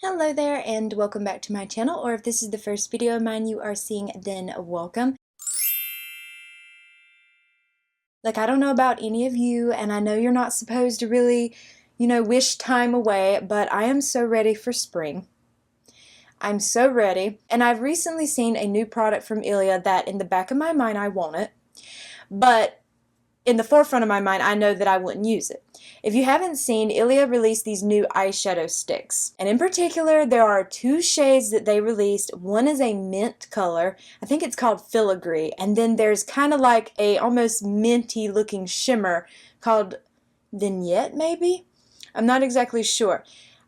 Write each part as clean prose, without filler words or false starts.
Hello there and welcome back to my channel, or if this is the first video of mine you are seeing, then welcome. Like, I don't know about any of you, and I know you're not supposed to really, wish time away, but I am so ready for spring. I'm so ready, and I've recently seen a new product from Ilia that in the back of my mind I want it, but in the forefront of my mind, I know that I wouldn't use it. If you haven't seen, Ilia released these new eyeshadow sticks. And in particular, there are two shades that they released. One is a mint color. I think it's called Filigree. And then there's kind of like a almost minty looking shimmer called Vignette, maybe? I'm not exactly sure.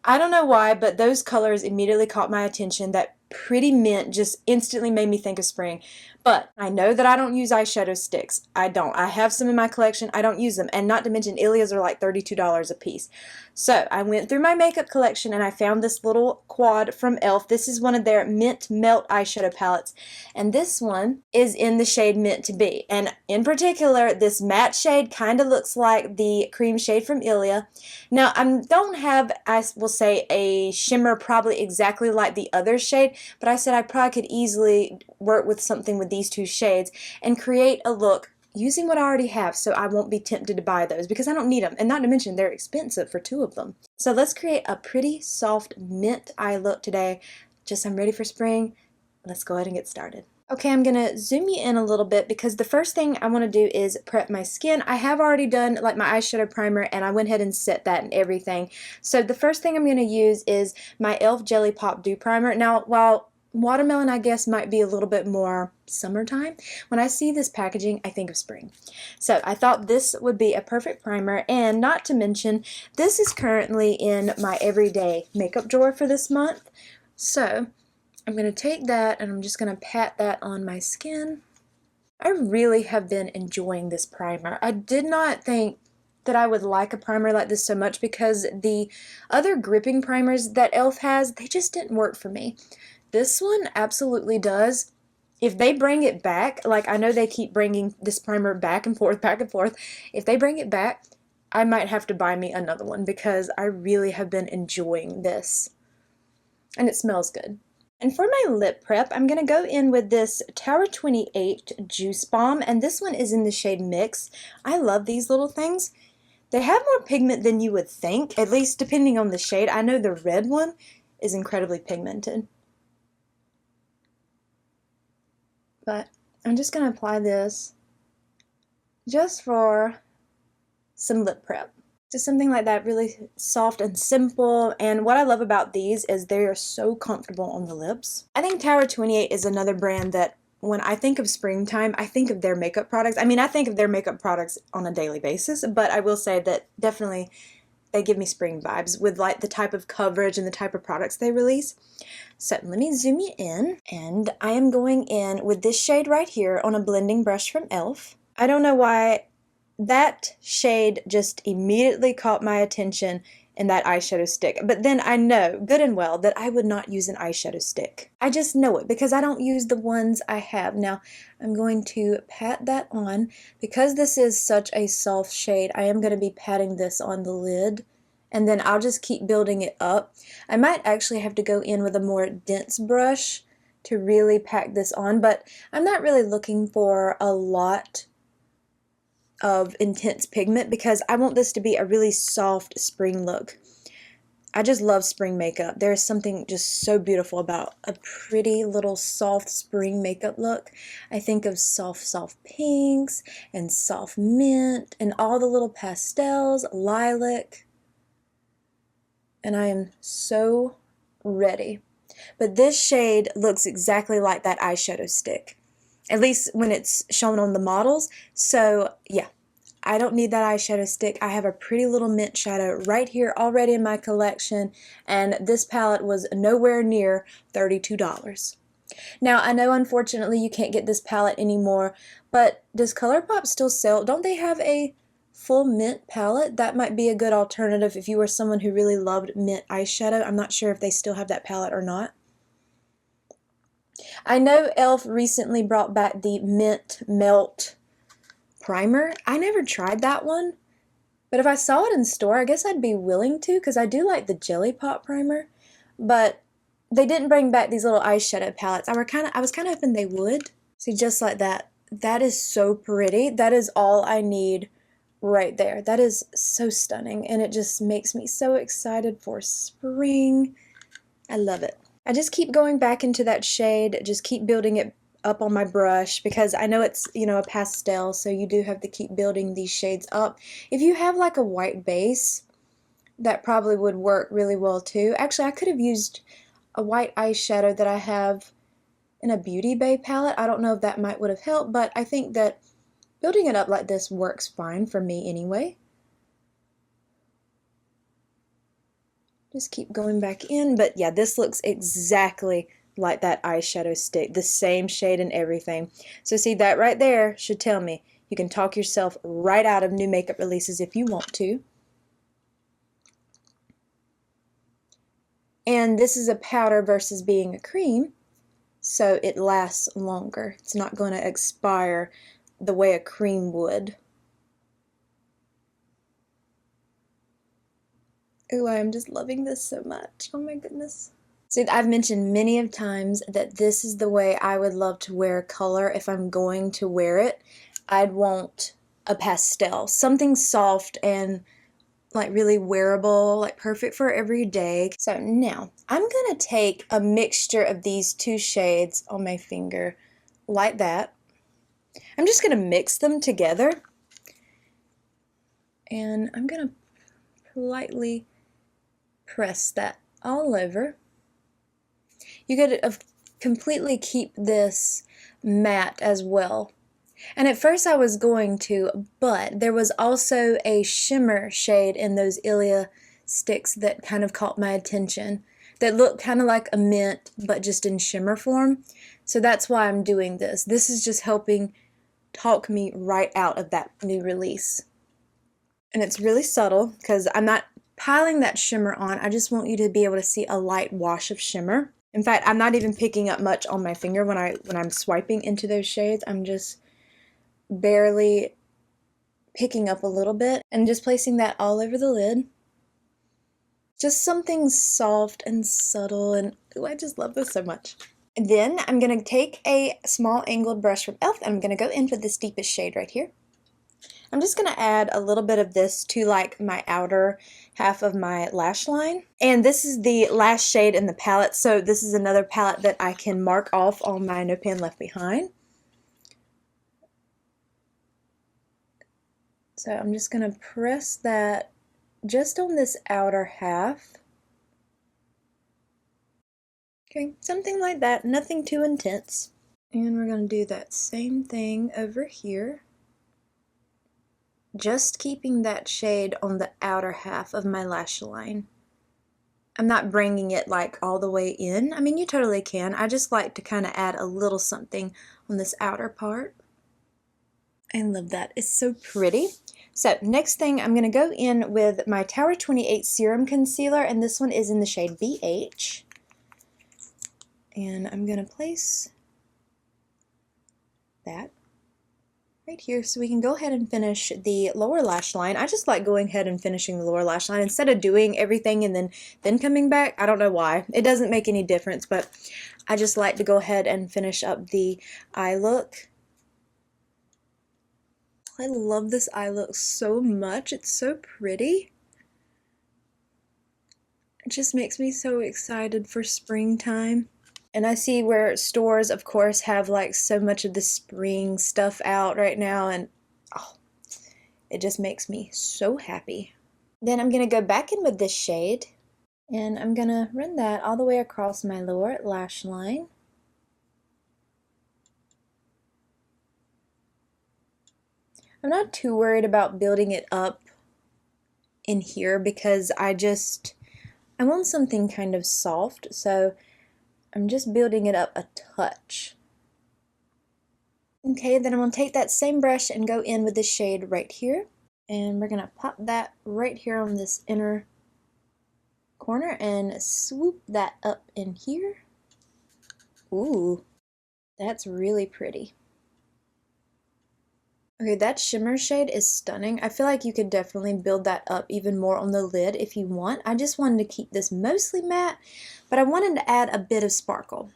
I don't know why, but those colors immediately caught my attention. That pretty mint just instantly made me think of spring. But I know that I don't use eyeshadow sticks. I don't. I have some in my collection. I don't use them. And not to mention, Ilias are like $32 a piece. So I went through my makeup collection and I found this little quad from e.l.f. This is one of their Mint Melt eyeshadow palettes. And this one is in the shade Meant to Be. And in particular, this matte shade kind of looks like the cream shade from Ilia. Now, I don't have, I will say, a shimmer probably exactly like the other shade, but I said I probably could easily work with something with these two shades and create a look using what I already have, so I won't be tempted to buy those because I don't need them, and not to mention they're expensive for two of them. So let's create a pretty soft mint eye look today. I'm ready for spring. Let's go ahead and get started. Okay, I'm going to zoom you in a little bit because the first thing I want to do is prep my skin. I have already done like my eyeshadow primer and I went ahead and set that and everything. So the first thing I'm going to use is my e.l.f. Jellypop Dew Primer. Now, while watermelon, I guess, might be a little bit more summertime, when I see this packaging, I think of spring. So I thought this would be a perfect primer, and not to mention, this is currently in my everyday makeup drawer for this month. So I'm going to take that and I'm just going to pat that on my skin. I really have been enjoying this primer. I did not think that I would like a primer like this so much because the other gripping primers that e.l.f. has, they just didn't work for me. This one absolutely does. If they bring it back, like I know they keep bringing this primer back and forth, if they bring it back, I might have to buy me another one because I really have been enjoying this. And it smells good. And for my lip prep, I'm going to go in with this Tower 28 Juice Bomb, and this one is in the shade Mix. I love these little things. They have more pigment than you would think, at least depending on the shade. I know the red one is incredibly pigmented. But I'm just going to apply this just for some lip prep. Just something like that, really soft and simple. And what I love about these is they are so comfortable on the lips. I think Tower 28 is another brand that when I think of springtime, I think of their makeup products. I mean, I think of their makeup products on a daily basis, but I will say that definitely they give me spring vibes with like the type of coverage and the type of products they release. So let me zoom you in, and I am going in with this shade right here on a blending brush from e.l.f. I don't know why that shade just immediately caught my attention in that eyeshadow stick, but then I know good and well that I would not use an eyeshadow stick. I just know it because I don't use the ones I have. Now I'm going to pat that on. Because this is such a soft shade, I am going to be patting this on the lid, and then I'll just keep building it up. I might actually have to go in with a more dense brush to really pack this on, but I'm not really looking for a lot of intense pigment because I want this to be a really soft spring look. I just love spring makeup. There is something just so beautiful about a pretty little soft spring makeup look. I think of soft pinks and soft mint and all the little pastels, lilac, and I am so ready. But this shade looks exactly like that eyeshadow stick, at least when it's shown on the models. So yeah, I don't need that eyeshadow stick. I have a pretty little mint shadow right here already in my collection, and this palette was nowhere near $32. Now, I know unfortunately you can't get this palette anymore, but does ColourPop still sell? Don't they have a full mint palette? That might be a good alternative if you were someone who really loved mint eyeshadow. I'm not sure if they still have that palette or not. I know e.l.f. recently brought back the Mint Melt primer. I never tried that one, but if I saw it in store, I guess I'd be willing to because I do like the Jellypop primer. but they didn't bring back these little eyeshadow palettes. I was kind of hoping they would. See, just like that. That is so pretty. That is all I need right there. That is so stunning, and it just makes me so excited for spring. I love it. I just keep going back into that shade, just keep building it up on my brush because I know it's, you know, a pastel, so you do have to keep building these shades up. If you have like a white base, that probably would work really well too. Actually, I could have used a white eyeshadow that I have in a Beauty Bay palette. I don't know if that would have helped, but I think that building it up like this works fine for me anyway. Just keep going back in, but yeah, this looks exactly like that eyeshadow stick, the same shade and everything. So see, that right there should tell me you can talk yourself right out of new makeup releases if you want to. And this is a powder versus being a cream, so it lasts longer. It's not going to expire the way a cream would. Ooh, I am just loving this so much. Oh my goodness. See, I've mentioned many of times that this is the way I would love to wear color if I'm going to wear it. I'd want a pastel, something soft and like really wearable, like perfect for every day. So now I'm gonna take a mixture of these two shades on my finger like that. I'm just gonna mix them together, and I'm gonna politely press that all over. You could completely keep this matte as well. And at first I was going to, but there was also a shimmer shade in those Ilia sticks that kind of caught my attention, that looked kind of like a mint, but just in shimmer form. So that's why I'm doing this. This is just helping talk me right out of that new release. And it's really subtle because I'm not piling that shimmer on. I just want you to be able to see a light wash of shimmer. In fact, I'm not even picking up much on my finger when I'm swiping into those shades. I'm just barely picking up a little bit and just placing that all over the lid. Just something soft and subtle, and ooh, I just love this so much. And then I'm going to take a small angled brush from e.l.f. and I'm going to go in for this deepest shade right here. I'm just going to add a little bit of this to like my outer half of my lash line. And this is the last shade in the palette, so this is another palette that I can mark off on my No Pan Left Behind. So I'm just going to press that just on this outer half. Okay, something like that, nothing too intense. And we're going to do that same thing over here. Just keeping that shade on the outer half of my lash line. I'm not bringing it like all the way in. I mean, you totally can. I just like to kind of add a little something on this outer part. I love that. It's so pretty. So next thing, I'm going to go in with my Tower 28 Serum Concealer, and this one is in the shade BH. And I'm going to place that right here so we can go ahead and finish the lower lash line. I just like going ahead and finishing the lower lash line instead of doing everything and then coming back. I don't know why. It doesn't make any difference, but I just like to go ahead and finish up the eye look. I love this eye look so much. It's so pretty. It just makes me so excited for springtime. And I see where stores, of course, have like so much of the spring stuff out right now, and oh, it just makes me so happy. Then I'm going to go back in with this shade, and I'm going to run that all the way across my lower lash line. I'm not too worried about building it up in here because I want something kind of soft, so I'm just building it up a touch. Okay, then I'm going to take that same brush and go in with the shade right here. And we're going to pop that right here on this inner corner and swoop that up in here. Ooh, that's really pretty. Okay, that shimmer shade is stunning. I feel like you could definitely build that up even more on the lid if you want. I just wanted to keep this mostly matte, but I wanted to add a bit of sparkle.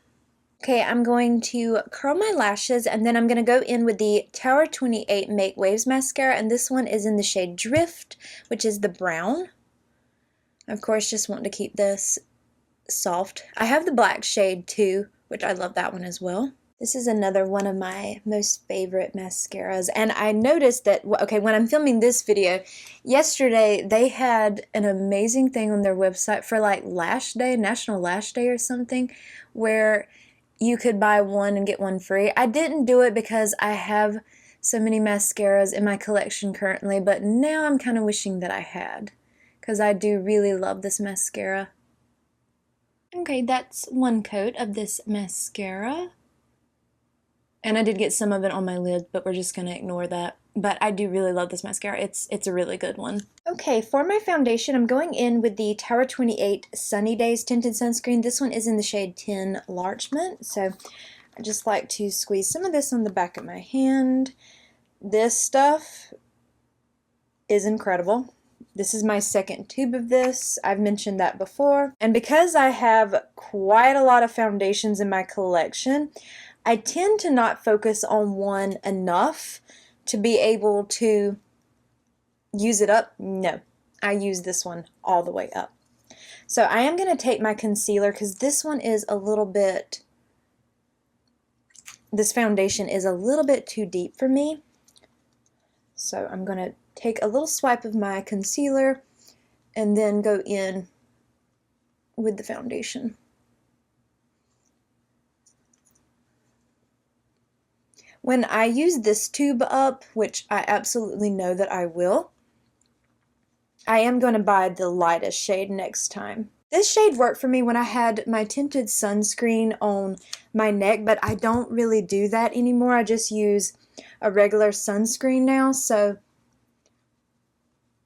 Okay, I'm going to curl my lashes, and then I'm going to go in with the Tower 28 Make Waves mascara, and this one is in the shade Drift, which is the brown. Of course, just want to keep this soft. I have the black shade too, which I love that one as well. This is another one of my most favorite mascaras, and I noticed that, okay, when I'm filming this video, yesterday they had an amazing thing on their website for like Lash Day, National Lash Day or something, where you could buy one and get one free. I didn't do it because I have so many mascaras in my collection currently, but now I'm kind of wishing that I had, because I do really love this mascara. Okay, that's one coat of this mascara. And I did get some of it on my lid, but we're just going to ignore that. But I do really love this mascara. It's a really good one. Okay, for my foundation, I'm going in with the Tower 28 Sunny Days Tinted Sunscreen. This one is in the shade 10 Larchmont. So I just like to squeeze some of this on the back of my hand. This stuff is incredible. This is my second tube of this. I've mentioned that before. And because I have quite a lot of foundations in my collection, I tend to not focus on one enough to be able to use it up. No, I use this one all the way up. So I am going to take my concealer, because this one is a little bit, this foundation is a little bit too deep for me. So I'm going to take a little swipe of my concealer and then go in with the foundation. When I use this tube up, which I absolutely know that I will, I am going to buy the lightest shade next time. This shade worked for me when I had my tinted sunscreen on my neck, but I don't really do that anymore. I just use a regular sunscreen now, so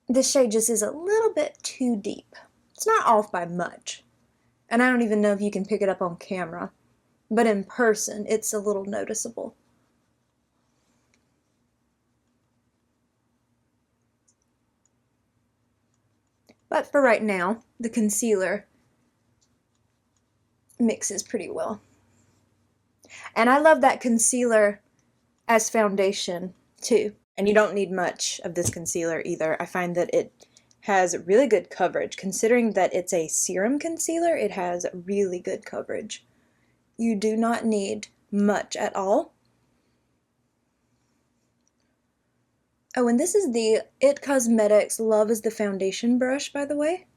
this shade just is a little bit too deep. It's not off by much, and I don't even know if you can pick it up on camera, but in person it's a little noticeable. But for right now, the concealer mixes pretty well. And I love that concealer as foundation too. And you don't need much of this concealer either. I find that it has really good coverage. Considering that it's a serum concealer, it has really good coverage. You do not need much at all. Oh, and this is the It Cosmetics Love is the Foundation brush, by the way.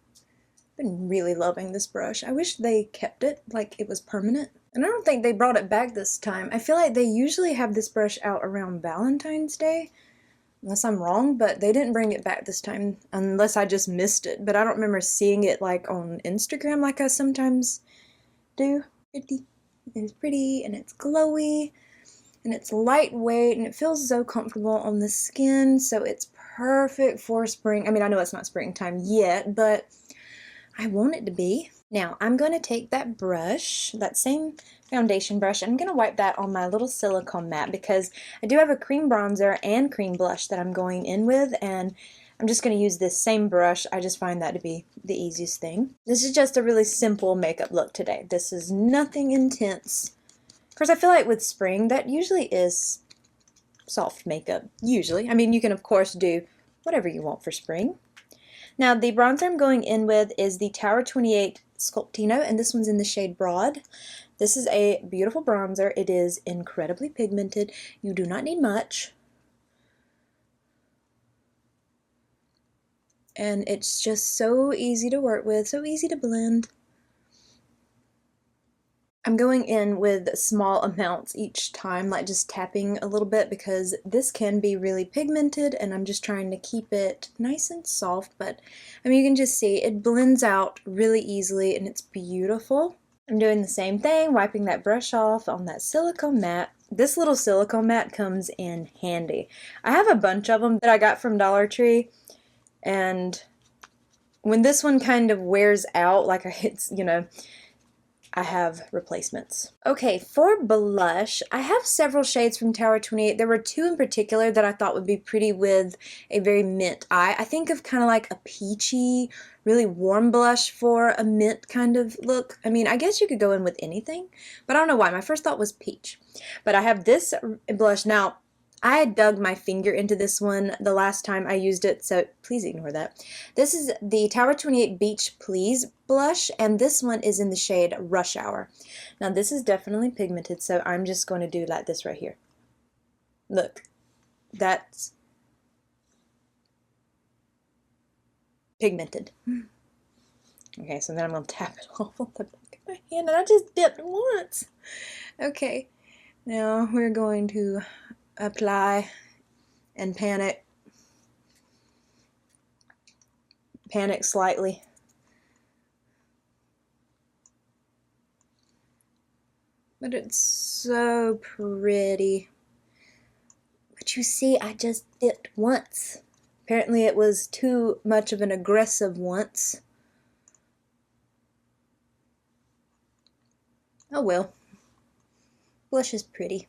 I've been really loving this brush. I wish they kept it like it was permanent. And I don't think they brought it back this time. I feel like they usually have this brush out around Valentine's Day, unless I'm wrong, but they didn't bring it back this time, unless I just missed it. But I don't remember seeing it like on Instagram like I sometimes do. It's pretty and it's glowy. And it's lightweight and it feels so comfortable on the skin, so it's perfect for spring. I mean, I know it's not springtime yet, but I want it to be. Now, I'm going to take that brush, that same foundation brush, and I'm going to wipe that on my little silicone mat, because I do have a cream bronzer and cream blush that I'm going in with, and I'm just going to use this same brush. I just find that to be the easiest thing. This is just a really simple makeup look today. This is nothing intense. Of course, I feel like with spring, that usually is soft makeup. Usually. I mean, you can, of course, do whatever you want for spring. Now, the bronzer I'm going in with is the Tower 28 Sculptino, and this one's in the shade Broad. This is a beautiful bronzer. It is incredibly pigmented. You do not need much. And it's just so easy to work with, so easy to blend. I'm going in with small amounts each time, like just tapping a little bit, because this can be really pigmented and I'm just trying to keep it nice and soft. But I mean, you can just see it blends out really easily and it's beautiful. I'm doing the same thing, wiping that brush off on that silicone mat. This little silicone mat comes in handy. I have a bunch of them that I got from Dollar Tree, and when this one kind of wears out, like it's, you know, I have replacements. Okay, for blush, I have several shades from Tower 28. There were two in particular that I thought would be pretty with a very mint eye. I think of kind of like a peachy, really warm blush for a mint kind of look. I mean, I guess you could go in with anything, but I don't know why. My first thought was peach. But I have this blush. Now, I had dug my finger into this one the last time I used it, so please ignore that. This is the Tower 28 Beach Please blush, and this one is in the shade Rush Hour. Now this is definitely pigmented, so I'm just going to do like this right here. Look, that's pigmented. Okay, so then I'm going to tap it off on the back of my hand, and I just dipped once. Okay, now we're going to apply and panic slightly. But it's so pretty. But you see, I just dipped once. Apparently it was too much of an aggressive once. Oh well. Blush is pretty.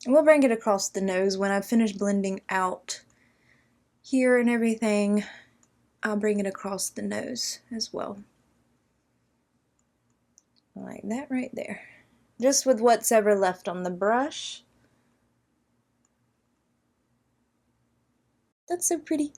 And we'll bring it across the nose when I've finished blending out here and everything. I'll bring it across the nose as well. Like that right there. Just with what's ever left on the brush. That's so pretty.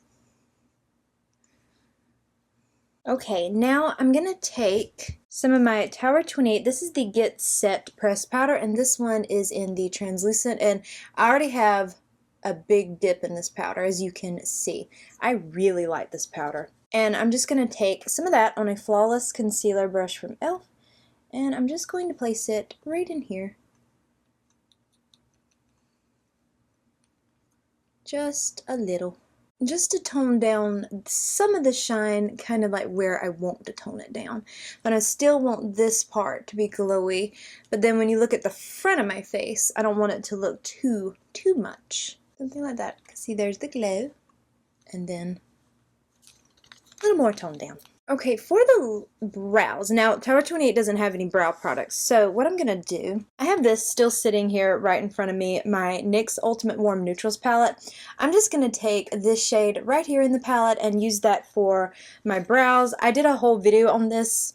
Okay, now I'm going to take some of my Tower 28. This is the Get Set pressed powder, and this one is in the translucent, and I already have a big dip in this powder, as you can see. I really like this powder. And I'm just going to take some of that on a Flawless Concealer brush from e.l.f. And I'm just going to place it right in here. Just a little. Just to tone down some of the shine, kind of like where I want to tone it down. But I still want this part to be glowy. But then when you look at the front of my face, I don't want it to look too much. Something like that. See, there's the glow. And then a little more toned down. Okay, for the brows, now Tower 28 doesn't have any brow products, so what I'm going to do, I have this still sitting here right in front of me, my NYX Ultimate Warm Neutrals palette. I'm just going to take this shade right here in the palette and use that for my brows. I did a whole video on this.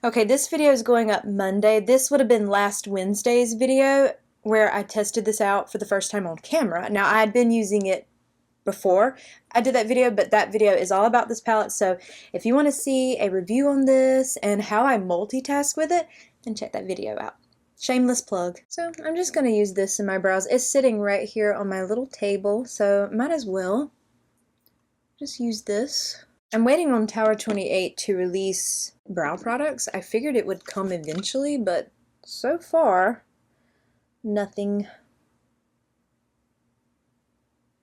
Okay, this video is going up Monday. This would have been last Wednesday's video where I tested this out for the first time on camera. Now, I had been using it before I did that video, but that video is all about this palette, so if you want to see a review on this and how I multitask with it, then check that video out. Shameless plug. So I'm just going to use this in my brows. It's sitting right here on my little table, so might as well just use this. I'm waiting on Tower 28 to release brow products. I figured it would come eventually, but so far, nothing.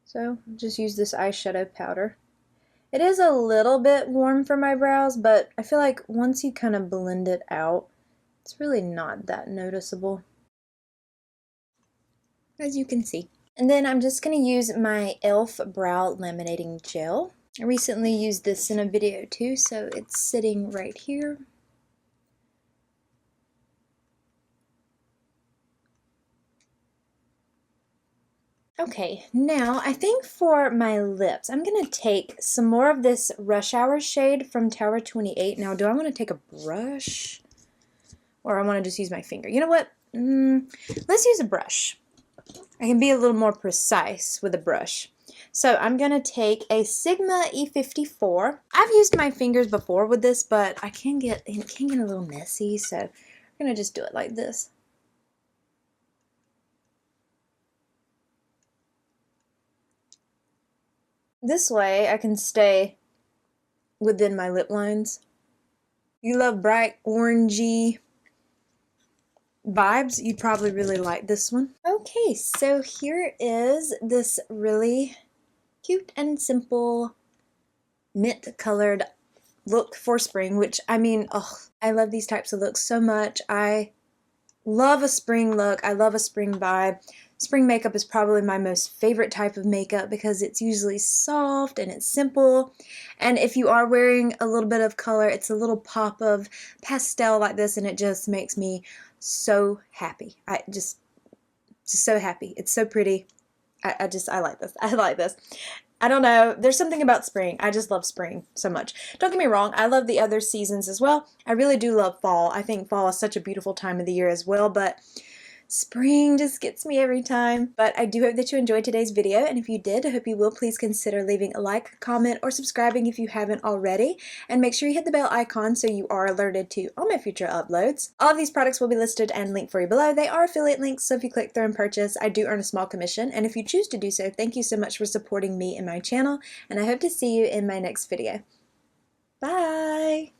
So just use this eyeshadow powder. It is a little bit warm for my brows, but I feel like once you kind of blend it out, it's really not that noticeable, as you can see. And then I'm just going to use my e.l.f. Brow Laminating Gel. I recently used this in a video too, so it's sitting right here. Okay, now I think for my lips, I'm going to take some more of this Rush Hour shade from Tower 28. Now, do I want to take a brush? Or I want to just use my finger? You know what? Let's use a brush. I can be a little more precise with a brush. So I'm going to take a Sigma E54. I've used my fingers before with this, but it can get a little messy, so I'm going to just do it like this. This way I can stay within my lip lines. You love bright orangey vibes, you'd probably really like this one. Okay, so here is this really cute and simple mint colored look for spring, which I mean, oh, I love these types of looks so much. I love a spring look. I love a spring vibe. Spring makeup is probably my most favorite type of makeup because it's usually soft and it's simple. And if you are wearing a little bit of color, it's a little pop of pastel like this, and it just makes me so happy. I just so happy. It's so pretty. I like this. I like this. I don't know. There's something about spring. I just love spring so much. Don't get me wrong. I love the other seasons as well. I really do love fall. I think fall is such a beautiful time of the year as well, but spring just gets me every time. But I do hope that you enjoyed today's video, and if you did, I hope you will please consider leaving a like, comment, or subscribing if you haven't already, and make sure you hit the bell icon so you are alerted to all my future uploads. All of these products will be listed and linked for you below. They are affiliate links, so if you click through and purchase, I do earn a small commission, and if you choose to do so, thank you so much for supporting me and my channel, and I hope to see you in my next video. Bye!